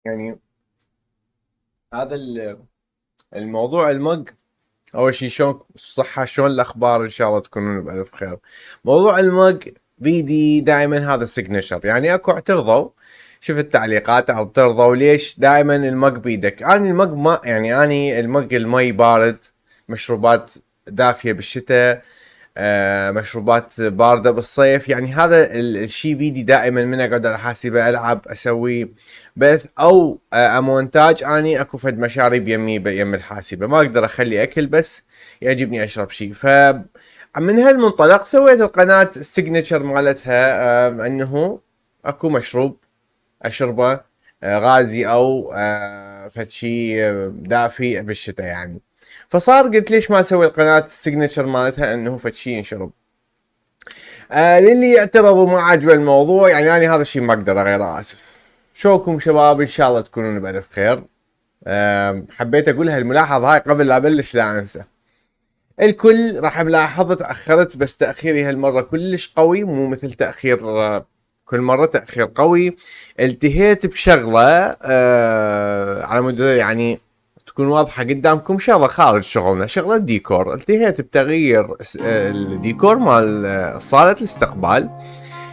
يعني هذا الموضوع المج. اول شي شلون الصحة، شلون الاخبار؟ ان شاء الله تكونون بالف خير. موضوع المج بيدي دائما هذا السيجنتشر، يعني اكو اعترضوا. شفت التعليقات اعترضوا ليش دائما المج بيدك. انا المج ما يعني اني المج المي بارد، مشروبات دافية بالشتاء، مشروبات باردة بالصيف. يعني هذا الشي بيدي دائما من اقعد على حاسبة العب اسوي بث او مونتاج. اني اكو فد مشاريب يم الحاسبة، ما اقدر اخلي اكل، بس يعجبني اشرب شي. من هالمنطلق سويت القناة السيجنتشر مالتها، انه اكو مشروب اشربه غازي او فد شي دافي بالشتاء يعني. فصار قلت ليش ما اسوي القناة السيجنتشر مالتها انه فد شي ينشرب. للي اعترضوا ما عجبه الموضوع، يعني انا هذا الشيء ما اقدر غير اسف. شوكم شباب، ان شاء الله تكونون بألف خير. حبيت اقول هالملاحظة هاي قبل لا ابلش لا انسى. الكل راح ملاحظ تأخرت، بس تأخيري هالمرة كلش قوي، مو مثل تأخير كل مرة تأخير قوي. التهيت بشغلة على مود يعني تكون واضحة قدامكم، شغلة خارج شغلنا، شغلة ديكور. التهيت بتغيير الديكور مال صالة الاستقبال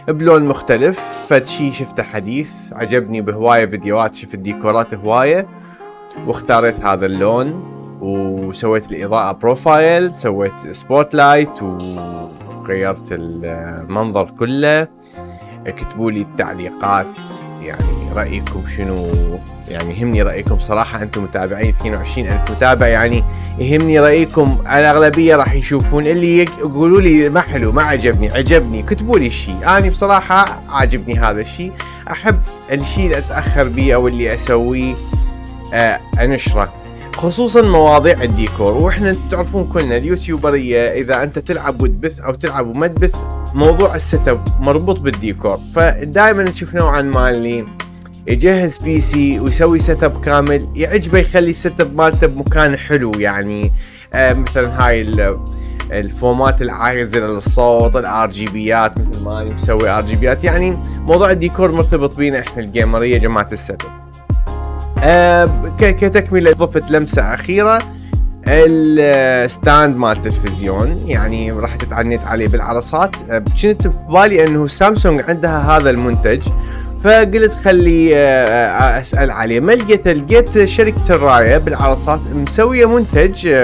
بلون مختلف. فد شي شفته حديث عجبني بهواية فيديوهات، شفت ديكورات هواية واختاريت هذا اللون، وسويت الإضاءة بروفايل، سويت سبوت لايت، وغيرت المنظر كله. اكتبوا لي التعليقات، يعني رأيكم شنو؟ يعني يهمني رأيكم صراحة، أنتم متابعين 22 ألف متابع، يعني يهمني رأيكم. الأغلبية راح يشوفون اللي يقولوا لي ما حلو، ما عجبني، عجبني، كتبوا لي الشيء. أنا بصراحة عاجبني هذا الشيء، أحب الشيء اللي أتأخر بيه أو اللي أسويه أنشره، خصوصا مواضيع الديكور. واحنا تعرفون كلنا اليوتيوبرية، اذا انت تلعب وتبث او تلعب وما تبث، موضوع السيت اب مربوط بالديكور. فدائما نشوف نوعا ما اللي يجهز بي سي ويسوي سيت اب كامل، يعجبه يخلي السيت اب مالته بمكان حلو. يعني مثلا هاي الفومات العازله للصوت، الار جي بيات، مثل ما انا مسوي ار جي بيات. يعني موضوع الديكور مرتبط بينا احنا الجيمريه جماعه السيت اب. كتكملة ضفت لمسة أخيرة، الستاند مال التلفزيون، يعني رحت اتعنيت عليه بالعرصات. كنت في بالي انه سامسونج عندها هذا المنتج، فقلت خلي اسأل عليه. ما لقيت شركة الراية بالعرصات مسوية منتج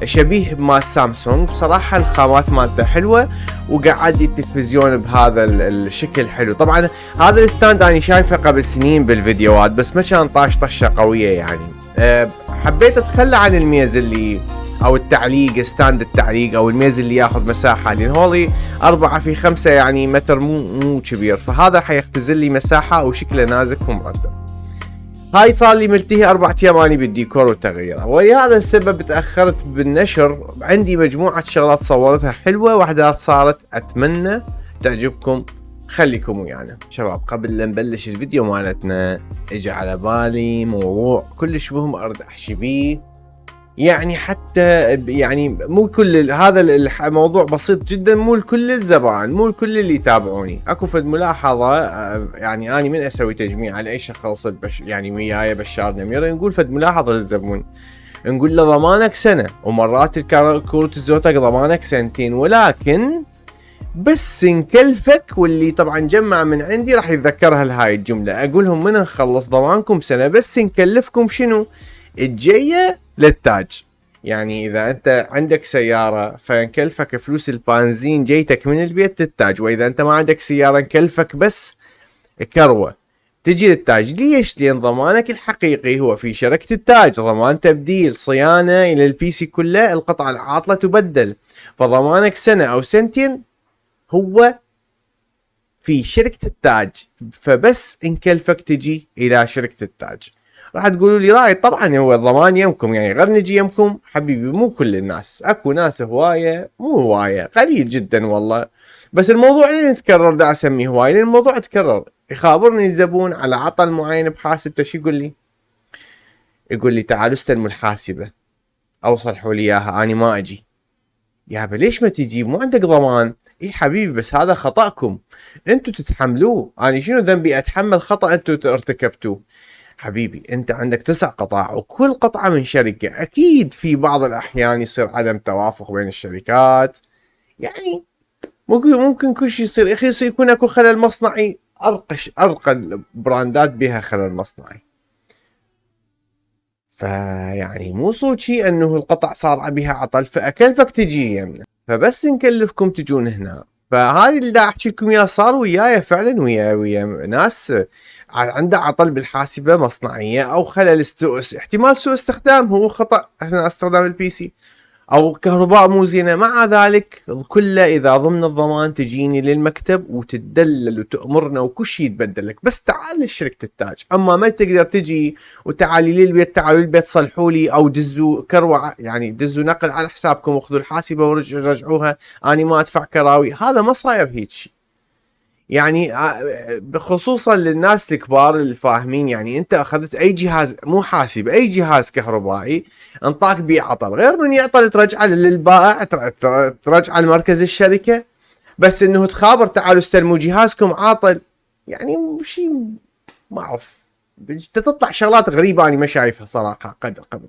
شبيه مال سامسونج. بصراحة الخامات مالته حلوة، وقعد التلفزيون بهذا الشكل حلو. طبعا هذا الستاند انا شايفه قبل سنين بالفيديوهات، بس ما كان طاش طشة قوية يعني. حبيت اتخلى عن الميز اللي او التعليق، ستاند التعليق او الميز اللي ياخذ مساحة، لان هولي 4 في 5 يعني متر، مو كبير، فهذا حيختزل لي مساحة وشكله نازك ومرتب. هاي صار لي ملتهي 4 ايام اني بالديكور والتغيير، ولهذا السبب تاخرت بالنشر. عندي مجموعه شغلات صورتها حلوه، واحدات صارت اتمنى تعجبكم. خليكم ويانا شباب. قبل لا نبلش الفيديو مالتنا، اجى على بالي موضوع كلش مهم ارد احكي بيه. يعني حتى يعني مو كل هذا الموضوع بسيط جدا، مو لكل الزبائن، مو لكل اللي يتابعوني. اكو فد ملاحظه، يعني اني من اسوي تجميع على اي شخص يعني وياي بشار نمير، نقول فد ملاحظه للزبون، نقول له ضمانك سنه، ومرات كروت الزوتك ضمانك سنتين، ولكن بس نكلفك. واللي طبعا جمع من عندي راح يتذكرها لهاي الجمله، اقولهم من نخلص ضمانكم سنه، بس نكلفكم شنو؟ الجايه للتاج. يعني اذا انت عندك سيارة فنكلفك فلوس البنزين جيتك من البيت للتاج، واذا انت ما عندك سيارة نكلفك بس كروة تجي للتاج. ليش؟ لان ضمانك الحقيقي هو في شركة التاج، ضمان تبديل، صيانة الى البي سي كله، القطعة العاطلة تبدل. فضمانك سنة او سنتين هو في شركة التاج، فبس نكلفك تجي الى شركة التاج. راح تقولوا لي رايد، طبعا هو الضمان يمكم، يعني غير نجي يمكم حبيبي، مو كل الناس، اكو ناس هواية، مو هواية، قليل جدا والله. بس الموضوع لين يتكرر دا اسميه هواية، لين الموضوع يتكرر. يخابرني الزبون على عطل معين بحاسبته، شو يقول لي؟ يقول لي تعالوا استلموا الحاسبة او صلحوا لي اياها، اني ما اجي. يابا ليش ما تجي؟ مو عندك ضمان؟ اي حبيبي، بس هذا خطأكم، انتو تتحملوه. اني شنو ذنبي اتحمل خطأ انتو ارتكبتوه؟ حبيبي انت عندك 9 قطع وكل قطعة من شركة، اكيد في بعض الاحيان يصير عدم توافق بين الشركات، يعني ممكن كل شيء يصير، اخي يكون اكو خلل مصنعي، ارقى البراندات بها خلل مصنعي. فيعني مو صوت شيء انه القطع صار بها عطل فاكلفك تجي يمنا، فبس نكلفكم تجون هنا. فهذه اللي دا احكي لكم اياه صار وياي فعلا، ويا ناس عنده عطل بالحاسبه مصنعيه او خلل احتمال سوء استخدام، هو خطا اثناء استخدام البي سي او كهرباء مو زينه. مع ذلك كله اذا ضمن الضمان تجيني للمكتب وتدلل وتامرنا وكل شيء يتبدل لك، بس تعال لشركه التاج. اما ما تقدر تجي وتعالي لي البيت، تعالوا للبيت صلحوا لي او دزوا كروه، يعني دزوا نقل على حسابكم واخذوا الحاسبه ورجعوها، اني ما ادفع كراوي. هذا ما صاير هيك شيء، يعني خصوصا للناس الكبار الفاهمين. يعني انت اخذت اي جهاز مو حاسب، اي جهاز كهربائي انطاك بيه عطل، غير من يعطل ترجعه للبائع، ترجعه لمركز الشركه، بس انه تخابر تعالوا استلموا جهازكم عاطل، يعني شيء ما اعرف، تطلع شغلات غريبه انا ما شايفها صراحه قبل.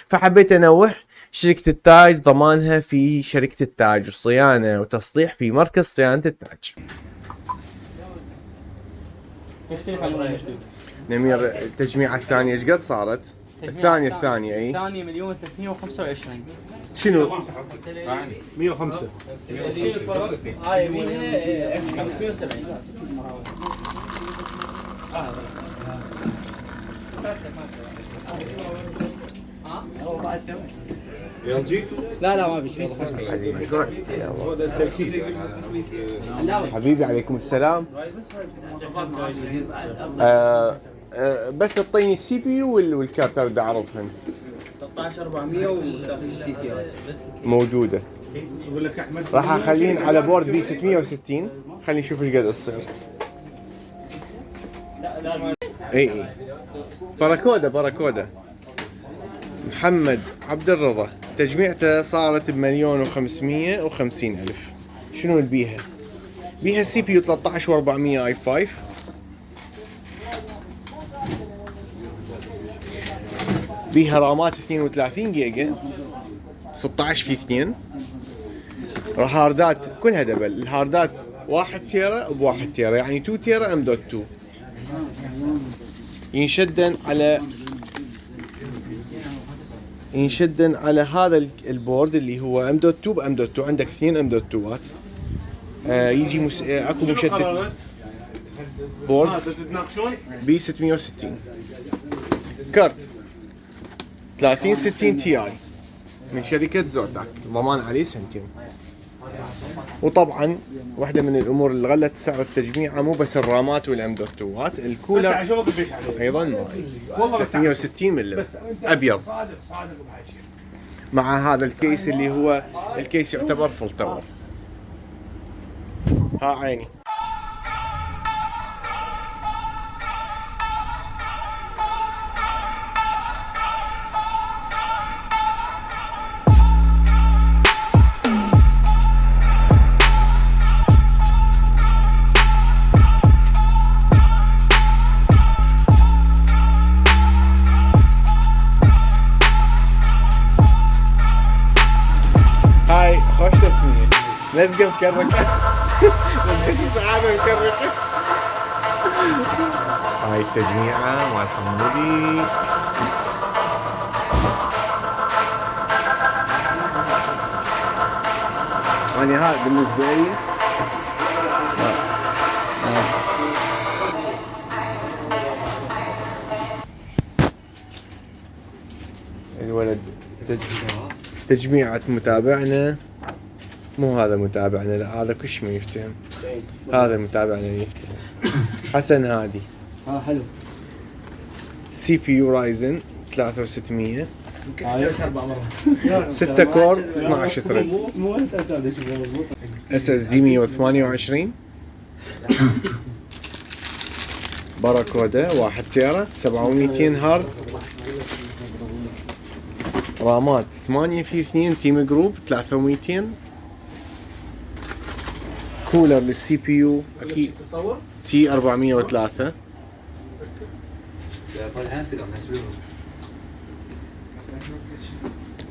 فحبيت انوه، شركه التاج ضمانها في شركه التاج، والصيانه وتصليح في مركز صيانه التاج. يختلف عن المشدود. نمير التجميعة الثانية ايش قد صارت؟ الثانية اي الثانية 1,325. شنو؟ 105. هاي 570. ال جي؟ لا ما في شيء. عزيزي هو ده التأكيد. حبيبي عليكم السلام. بس اعطيني السي بي يو والكارت اريد اعرضهن. 13400 و360 تي اي موجودة. يقول لك احمد راح اخلين على بورد بي 660، خلينا نشوف ايش قد تصير. اي باراكودا محمد عبد الرضا، تجميعته صارت ب1,550,000. شنو البيها؟ بيها سي بي يو 13400 اي 5، بيها رامات 32 جيجا 16 في 2، الهاردات كلها دبل، الهاردات 1 تيرا ب1 تيرا، يعني 2 تيرا ام دوت 2، ينشدن على هذا البورد اللي هو ام دوت 2 بام دوت 2، عندك 2 ام دوت 2 يجي اكو مشتت بورد بي 660، كارت 3060 تي اي من شركة زوتاك، ضمان عليه سنتين. وطبعا واحدة من الامور اللي غلت سعر التجميعة مو بس الرامات والام دوت 2، الكولر ايضا ماي 360 ملم ابيض، مع هذا الكيس اللي هو الكيس يعتبر فل تاور. ها عيني. هاي خوش تسمية، لزقة مكركة لزقة السعادة مكركة. هاي التجميعة مال حمودي. يعني هاي بالنسبة لي الولد تجميعة متابعنا، مو هذا متابعنا، لا هذا كش ما يفتهم، هذا متابعنا يفتهم. حسن هادي حلو. سي بي يو رايزن 3600 6 كور 12 ثريد، مو انت اسال شو مضبوط. اس اس دي 128، باراكودا 1 تيرا 7200 هارد، رامات 8 في 2 تيم جروب 3200، كولر للسي بي يو اكيد تي 403،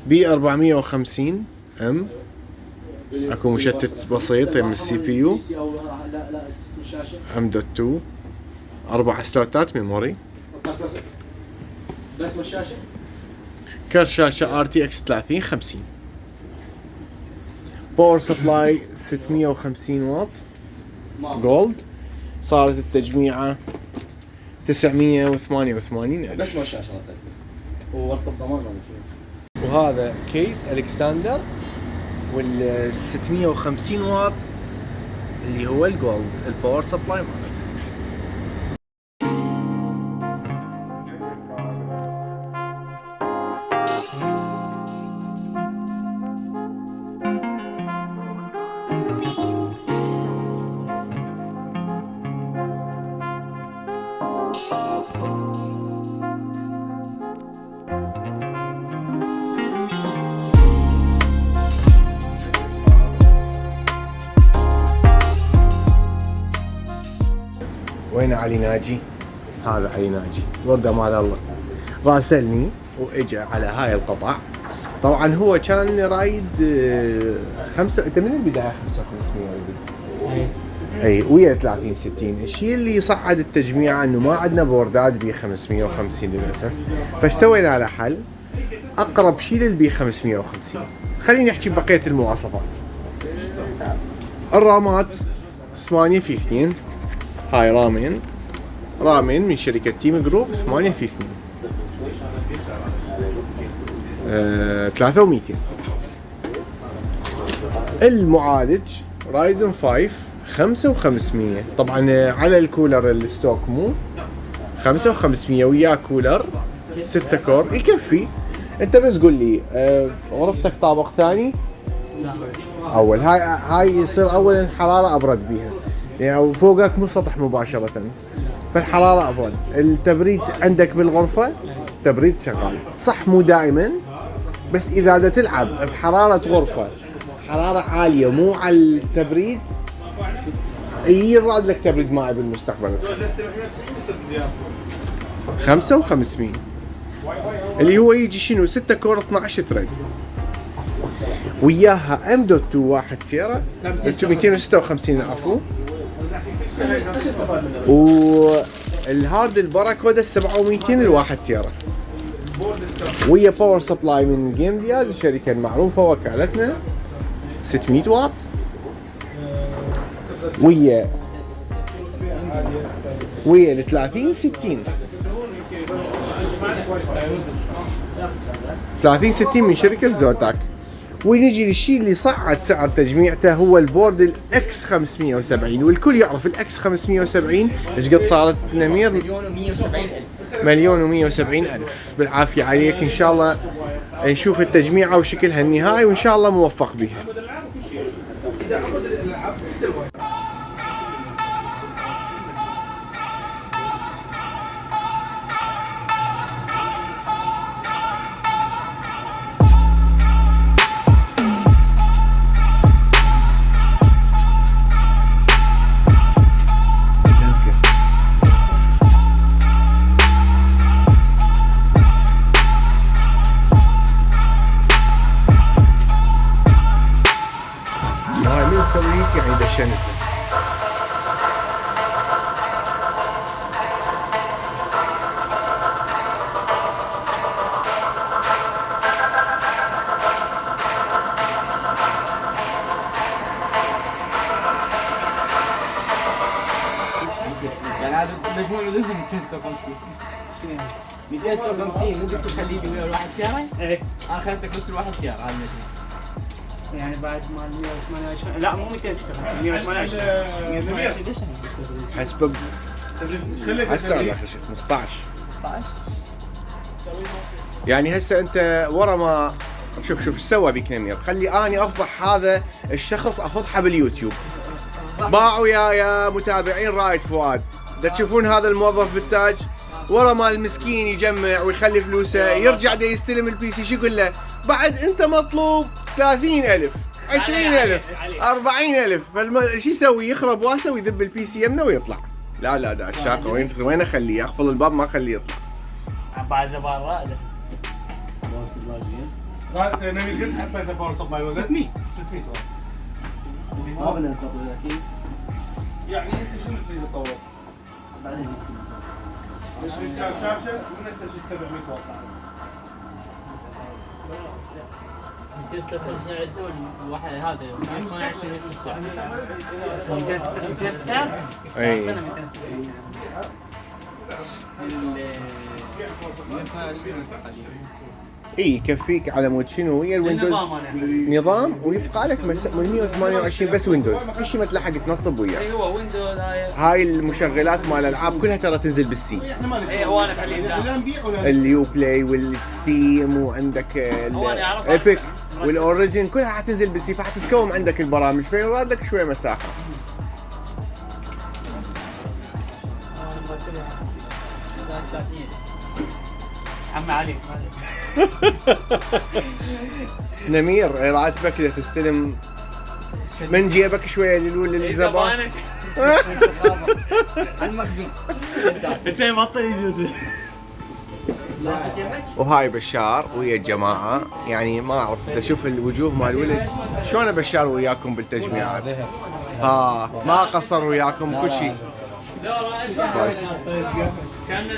بي 450 ام، اكو مشتت بسيط من السي بي يو، ام دوت 2، 4 سلوتات ميموري، بس الشاشه كرت شاشة ار تي اكس 3050، باور سبلاي 650 واط جولد. صارت التجميعة 988 ألف. بس الشاشه وورقه الضمان. وهذا كيس الكسندر وال 650 واط اللي هو الجولد الباور سبلاي مالته. وين علي ناجي؟ هذا علي ناجي ورده مال الله، راسلني واجى على هاي القطع. طبعا هو كان رايد انت من البدايه 5500 اي ويا 30 60. الشيء اللي صعد التجميع انه ما عندنا بوردات بي 550 للاسف، فسوينا له حل اقرب شيء للبي 550. خليني احكي بقيه المواصفات. الرامات 8 في 2، هاي رامين من شركة تيم جروب 8 في 2، 3200. المعالج رايزن 5 5500. طبعا على الكولر الستوك مو 5500 وياه كولر 6 كور يكفي. انت بس قول لي غرفتك طابق ثاني؟ اول هاي يصير اولا حرارة ابرد بيها، يعني فوقك مو سطح مباشرة، فالحرارة ابرد. التبريد عندك بالغرفة تبريد شغال، صح مو دائما، بس اذا بدك تلعب بحرارة غرفة حرارة عالية مو على التبريد يراد لك تبريد معي بالمستقبل. 5500 اللي هو يجي شنو 6 كور 12 ثريد، وياها ام دوت 2 1 تيرا 256 عفوا، والهارد الباراكودا 700 الواحد تيرا، ويا باور سبلاي من جيم دياز الشركه المعروفه وكالتنا 600 واط، ويا ال 30 60 من شركه زوتاك. ونجي للشيء اللي صعد سعر تجميعته هو البورد الاكس 570، والكل يعرف الاكس 570 ايش قد صارت نمير؟ 1,170,000. بالعافيه عليك، ان شاء الله نشوف التجميعه وشكلها النهائي وان شاء الله موفق بها. يعني دشنت يعني هذا مجموع لهم 256. 256 ممكن تخليه لي ويا الواحد تيارة؟ ايه انا خليتك بس الواحد تيارة هذا المجموع. يعني بعد مال 128 لا مو 228 128 حسب هسه على 15 يعني هسه انت ورا ما شوف ايش سوى بيك نمير. خلي اني افضح هذا الشخص افضحه باليوتيوب. باعوا يا متابعين رائد فؤاد، دا تشوفون هذا الموظف بالتاج ورا ما المسكين يجمع ويخلي فلوسه يرجع دا يستلم البي سي. شو يقول له؟ بعد انت مطلوب 30,000 20,000 40,000. شو يسوي؟ يخرب واسه ويذب البي سي يمنا ويطلع. لا دا الشاقه وين اخليه؟ اقفل الباب ما اخليه يطلع. بعد برا نبي قد حطيته باور سبلاي وزن 600 ما بننتظر اكيد. يعني انت شنو تريد تطور؟ شاشه ونفس الشيء 700 واط. 236 عدة والواحد هذا 128 الساعة 200 اي اي يكفيك على مود شنو ويا الويندوز نظام ويبقى لك 128 بس ويندوز، كل شيء ما تلحق تنصب وياه. اي هو ويندوز هاي المشغلات مال الالعاب كلها ترى تنزل بالسي، اي وانا خليه اليو بلاي والستيم وعندك الايبك والاوريجن كلها حتنزل بالسي، فحتتكوم عندك البرامج فيراد لك شويه مساحه. عم علي نمير راتبك اذا تستلم من جيبك شويه للزبائن المخزون اثنين بطل وهاي بشار ويا الجماعه، يعني ما اعرف اذا اشوف الوجوه مال الولد شلون بشار وياكم بالتجميعات. ها ما قصر وياكم كل شيء. كان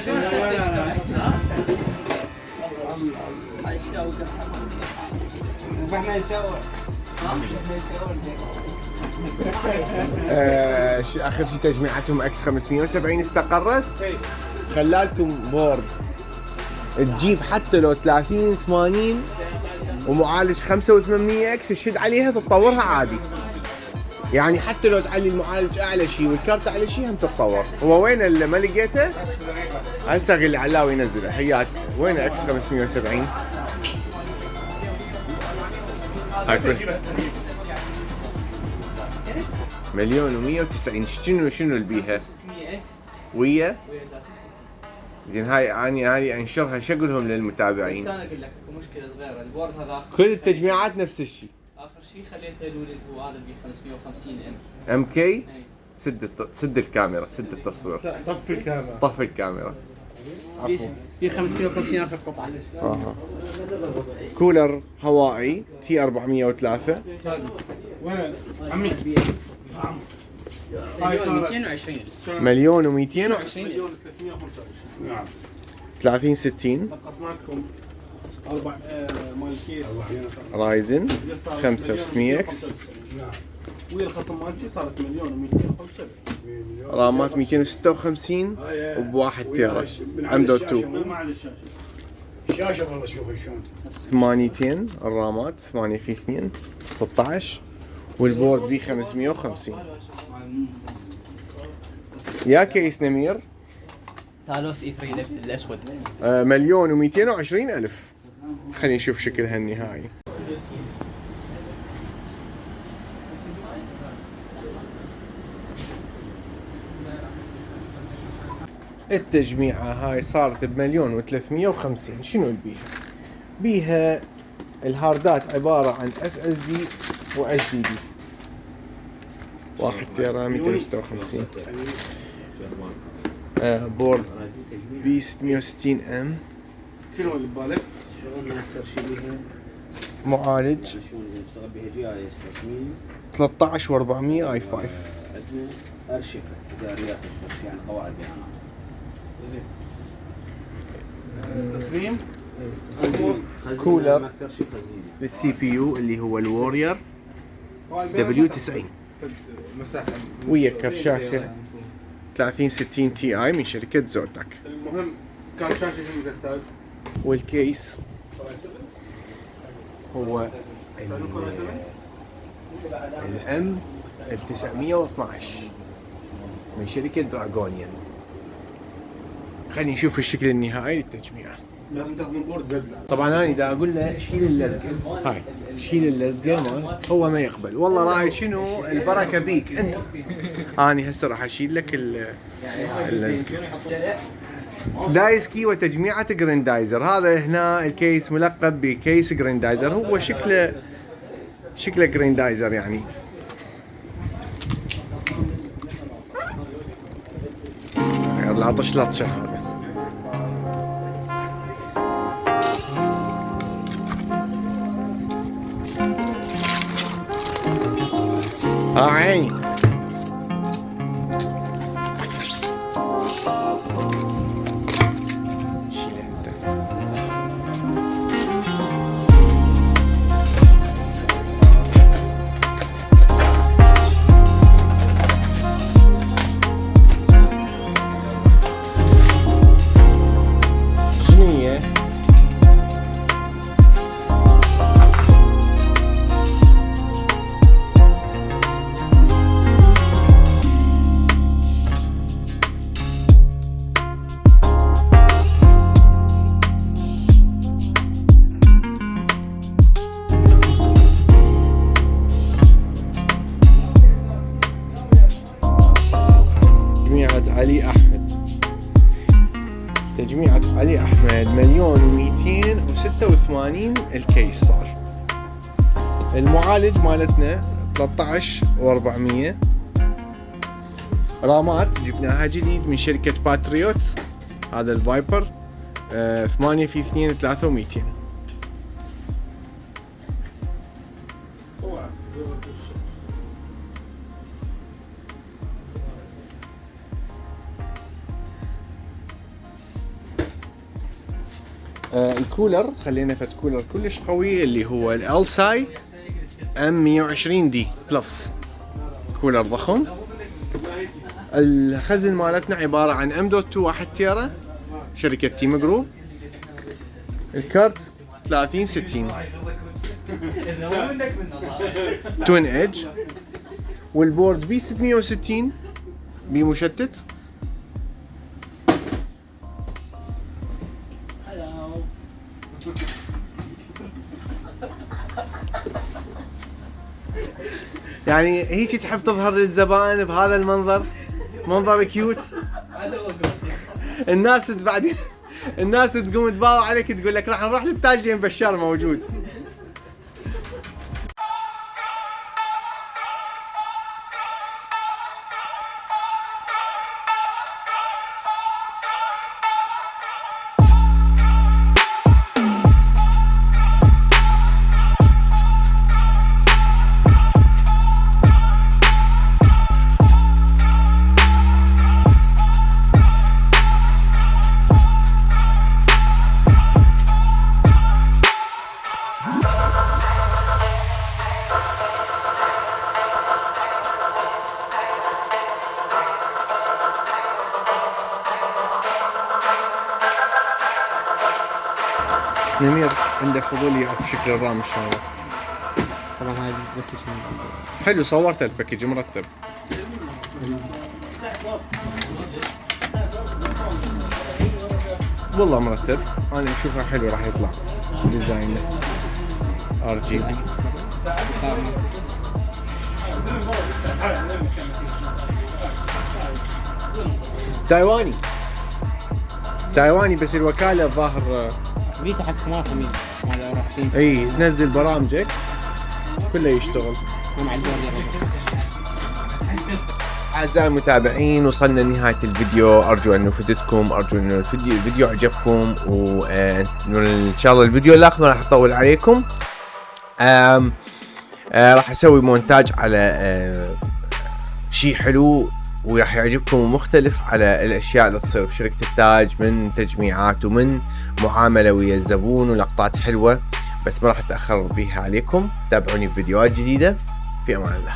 اخر شيء تجميعتهم اكس 570 استقرت، خلالكم بورد تجيب حتى لو 30 80 ومعالج 5800 اكس تشد عليها تتطورها عادي، يعني حتى لو تعلي المعالج اعلى شيء والكارت اعلى شيء هم تتطور. هو وين اللي ما لقيته؟ هسه اللي علاوي ينزله. حياك وين اكس 570؟ هاي مليون و190. شنو اللي بيها؟ ويا زين هاي انشرها شغلهم للمتابعين. بس انا اقول لك اكو مشكله صغيره، البورد هذا كل التجميعات نفس الشيء. اخر شيء خليته الولد هو هذا ب 550 ام كي. سد الكاميرا، سد التصوير، طفي الكاميرا. طفي الكاميرا. عفوا. في 550 اخر قطعه. كولر هوائي تي 403. وين عمي؟ هاي 220 مليون و220. مليون 325. نعم 30 60 نقصنا لكم 4 مال الكيس رايزن 5600 اكس. نعم ويا الخصم مالتي صارت مليون و275. رامات 256 وب1 تيرا ام دوت 2. ما عاد الشاشه. الشاشة والله شوف شلون 800 الرامات 8 في 2 16 والبورد بي 550. يا كيس نمير تالوس اي 3 الاسود مليون و220 الف. خلينا نشوف شكلها النهائي. التجميعة هاي صارت بمليون و350. شنو اللي بيها؟ بيها الهاردات عبارة عن SSD و HDD 1 تيرا 256. بورد بي 660 ام. شنو اللي ببالك؟ شغلنا اكثر شيء بيها معالج شلون نشتغل بها جي اي اس تصميم 13 و400 اي 5. عندنا ارشفه اداريات اكثر شيء يعني قواعد بيانات. زين تصميم كولر اكثر شيء خزينه للسي بي يو اللي هو الوورير دبليو 90 مساحه ويا كرشاشة 30 60 تي اي من شركة زوداك. المهم كان شاشه شنو تحتاج؟ والكيس هو الام 912 من شركة دراغونيان. خلينا نشوف الشكل النهائي للتجميع. لازم تاخذون بورد زد. طبعا انا دا اقول له شيل اللزقه، هاي شيل اللزقه مال هو ما يقبل. والله راعي شنو البركه بيك انت. اني هسه راح اشيل لك اللزقه. دايسكي وتجميعة جريندايزر. هذا هنا الكيس ملقب بكيس جريندايزر، هو شكله جريندايزر يعني. العطش لطشه هذا. عيني. شيلها انت. شنو هي؟ تجميعة علي أحمد. تجميعة علي أحمد 1,286 الكيس صار. المعالج مالتنا 13,400. رامات جبناها جديد من شركة باتريوت. هذا الفايبر 8 في 2 3,200. الكولر خلينا فت كولر كلش قوي اللي هو الالساي M120D بلس. كولر ضخم. الخزن مالتنا عبارة عن M.2 1 تيرا شركة تيم جروب. الكارت 3060 توين ايدج. والبورد بي 660 بمشتت. يعني هيك تحب تظهر للزبائن بهذا المنظر، منظر كيوت. الناس بعدين الناس تقوم تباوع عليك تقول لك راح نروح للتاجين بشار موجود. نمير عنده فضول يعرف شكل الرام شلون. طبعا هاي الباكج حلو صورت الباكج مرتب. والله مرتب، انا اشوفها حلو راح يطلع ديزاين RGB. تايواني بس الوكالة الظاهر في تحكمات مال راسين. اي تنزل برامجك كله يشتغل. أعزائي المتابعين وصلنا لنهاية الفيديو. أرجو أن فدتكم، أرجو أن الفيديو عجبكم، وإن شاء الله الفيديو الآخر ما راح أطول عليكم. راح أسوي مونتاج على شيء حلو وراح يعجبكم ومختلف على الأشياء اللي تصير في شركة التاج من تجميعات ومن معاملة ويا الزبون ولقطات حلوة، بس ما راح أتأخر بيها عليكم. تابعوني في فيديوهات جديدة. في أمان الله.